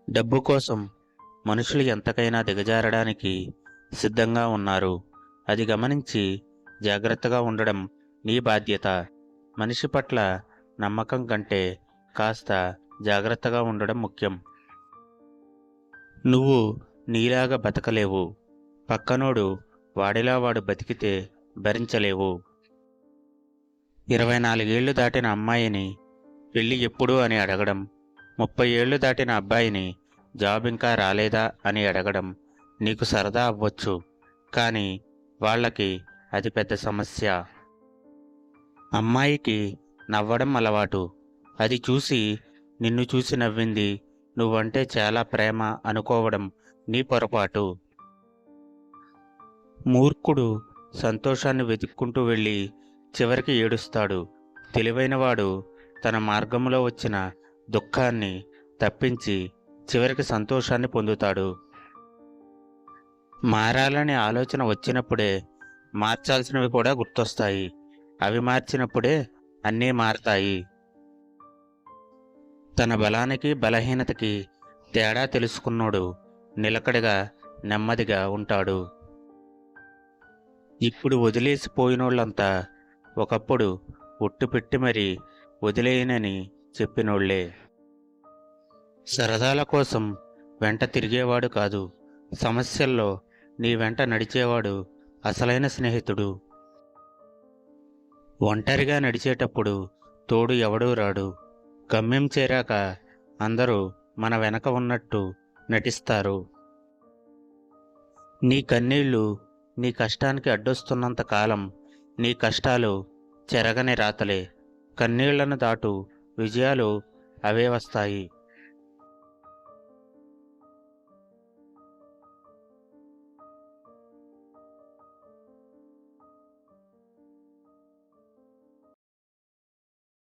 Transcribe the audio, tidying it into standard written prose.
డబ్బు కోసం మనుషులు ఎంతకైనా దిగజారడానికి సిద్ధంగా ఉన్నారు. అది గమనించి జాగ్రత్తగా ఉండడం నీ బాధ్యత. మనిషి పట్ల నమ్మకం కంటే కాస్త జాగ్రత్తగా ఉండడం ముఖ్యం. నువ్వు నీలాగా బతకలేవు. పక్కనోడు వాడిలా వాడు బతికితే భరించలేవు. 24 ఏళ్లు దాటిన అమ్మాయిని పెళ్ళి ఎప్పుడు అని అడగడం, 30 ఏళ్లు దాటిన అబ్బాయిని జాబ్ ఇంకా రాలేదా అని అడగడం నీకు సరదా అవ్వచ్చు, కానీ వాళ్ళకి అది పెద్ద సమస్య. అమ్మాయికి నవ్వడం అలవాటు. అది చూసి నిన్ను చూసి నవ్వింది, నువ్వంటే చాలా ప్రేమ అనుకోవడం నీ పొరపాటు. మూర్ఖుడు సంతోషాన్ని వెతుక్కుంటూ వెళ్ళి చివరికి ఏడుస్తాడు. తెలివైనవాడు తన మార్గంలో వచ్చిన దుఃఖాన్ని తప్పించి చివరికి సంతోషాన్ని పొందుతాడు. మారాలనే ఆలోచన వచ్చినప్పుడే మార్చాల్సినవి కూడా గుర్తొస్తాయి. అవి మార్చినప్పుడే అన్నీ మారతాయి. తన బలానికి బలహీనతకి తేడా తెలుసుకున్నోడు నిలకడగా నెమ్మదిగా ఉంటాడు. ఇప్పుడు వదిలేసిపోయినోళ్ళంతా ఒకప్పుడు ఒట్టు పెట్టి మరీ వదిలేయనని చెప్పినోళ్లే. సరదాల కోసం వెంట తిరిగేవాడు కాదు, సమస్యల్లో నీ వెంట నడిచేవాడు అసలైన స్నేహితుడు. ఒంటరిగా నడిచేటప్పుడు తోడు ఎవడూ రాడు. గమ్యం చేరాక అందరూ మన వెనక ఉన్నట్టు నటిస్తారు. నీ కన్నీళ్లు నీ కష్టానికి అడ్డొస్తున్నంత కాలం నీ కష్టాలు చెరగని రాతలే. కన్నీళ్లను దాటు విజయాలు అవే వస్తాయి.